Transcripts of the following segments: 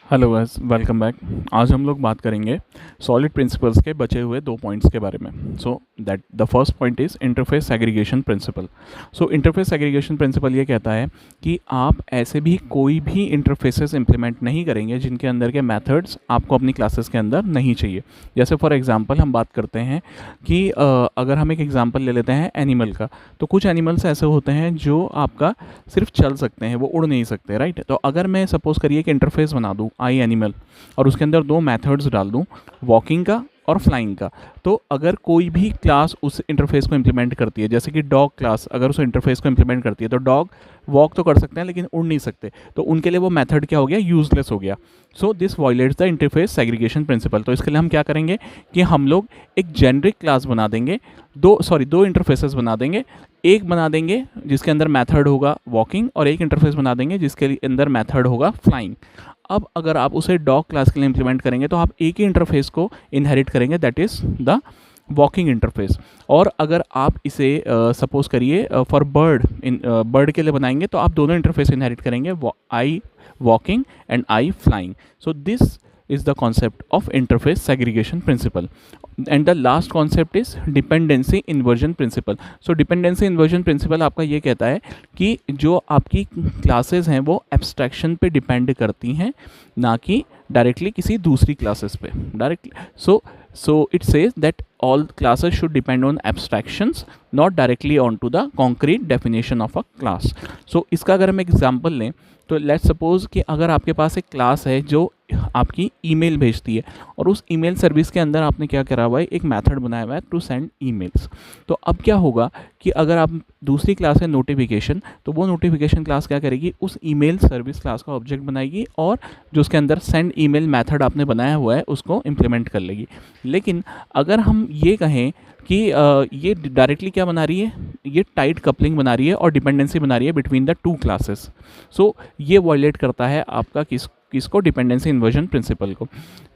Hello guys, welcome back. आज हम लोग बात करेंगे सॉलिड प्रिंसिपल्स के बचे हुए 2 पॉइंट्स के बारे में। So that the first point is interface segregation principle. So interface segregation principle ये कहता है कि आप ऐसे भी कोई भी इंटरफेसेस इंप्लीमेंट नहीं करेंगे जिनके अंदर के मेथड्स आपको अपनी क्लासेस के अंदर नहीं चाहिए। जैसे फॉर एग्जांपल हम बात करते हैं कि अगर हम एक एग्जांपल ले लेते हैं एनिमल का, तो कुछ एनिमल्स ऐसे होते हैं जो आपका सिर्फ चल सकते हैं, वो उड़ नहीं सकते, राइट। तो अगर मैं सपोज़ करिए कि इंटरफेस बना दूँ आई एनिमल और उसके अंदर 2 मेथड्स डाल दूँ, वॉकिंग का और फ्लाइंग का, तो अगर कोई भी क्लास उस इंटरफेस को इम्प्लीमेंट करती है, जैसे कि डॉग क्लास अगर उस इंटरफेस को इम्प्लीमेंट करती है, तो डॉग वॉक तो कर सकते हैं लेकिन उड़ नहीं सकते, तो उनके लिए वो मेथड क्या हो गया, यूजलेस हो गया। So this violates the interface segregation principle. तो इसके लिए हम क्या करेंगे कि हम लोग एक जेनरिक क्लास बना देंगे, दो इंटरफेसेस बना देंगे। एक बना देंगे जिसके अंदर मेथड होगा वॉकिंग, और एक इंटरफेस बना देंगे जिसके अंदर मेथड होगा फ्लाइंग। अब अगर आप उसे डॉग क्लास के लिए इम्प्लीमेंट करेंगे तो आप एक ही इंटरफेस को इनहेरिट करेंगे, that is the walking interface. और अगर आप इसे सपोज करिए फॉर बर्ड के लिए बनाएंगे तो आप दोनों इंटरफेस इनहेरिट करेंगे, I walking and I flying. So this is the concept of interface segregation principle. And the last concept is dependency inversion principle. So dependency inversion principle आपका ये कहता है कि जो आपकी क्लासेस हैं वो एब्स्ट्रैक्शन पे डिपेंड करती हैं, ना कि डायरेक्टली किसी दूसरी क्लासेस पे directly. So it says that all classes should depend on abstractions, not directly onto the concrete definition of a class. So इसका अगर हम एग्जांपल लें तो लेट्स सपोज कि अगर आपके पास एक क्लास है जो आपकी ईमेल भेजती है, और उस ईमेल सर्विस के अंदर आपने क्या करा हुआ है, एक मेथड बनाया हुआ है टू सेंड ईमेल्स। तो अब क्या होगा कि अगर आप दूसरी क्लास है नोटिफिकेशन, तो वो नोटिफिकेशन क्लास क्या करेगी, उस ईमेल सर्विस क्लास का ऑब्जेक्ट बनाएगी और जो उसके अंदर सेंड ईमेल मेथड आपने बनाया हुआ है उसको इम्प्लीमेंट कर लेगी। लेकिन अगर हम ये कहें कि ये डायरेक्टली क्या बना रही है, ये टाइट कपलिंग बना रही है और डिपेंडेंसी बना रही है बिटवीन द टू क्लासेस। सो ये वायलेट करता है आपका किसको, डिपेंडेंसी इन्वर्जन प्रिंसिपल को।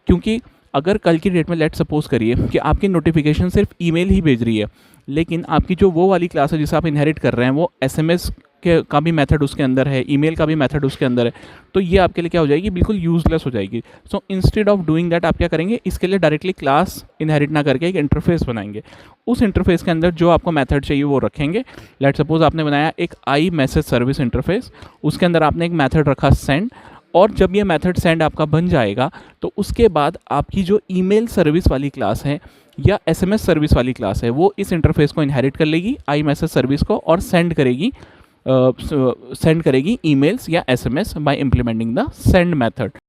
क्योंकि अगर कल की डेट में लेट सपोज करिए कि आपकी नोटिफिकेशन सिर्फ ईमेल ही भेज रही है, लेकिन आपकी जो वो वाली क्लास है जिसे आप इनहेरिट कर रहे हैं वो एसएमएस का भी मेथड उसके अंदर है, ईमेल का भी मेथड उसके अंदर है, तो ये आपके लिए क्या हो जाएगी, बिल्कुल यूजलेस हो जाएगी। So instead of doing that आप क्या करेंगे, इसके लिए डायरेक्टली क्लास इनहेरिट ना करके एक इंटरफेस बनाएंगे। उस इंटरफेस के अंदर जो आपको मेथड चाहिए वो रखेंगे। लेट सपोज आपने बनाया एक आई मैसेज सर्विस इंटरफेस, उसके अंदर आपने एक मेथड रखा सेंड, और जब ये मेथड सेंड आपका बन जाएगा तो उसके बाद आपकी जो ईमेल सर्विस वाली क्लास है या एसएमएस सर्विस वाली क्लास है वो इस इंटरफेस को इनहेरिट कर लेगी, आई मैसेज सर्विस को, और सेंड करेगी ईमेल्स या SMS bye implementing the send method.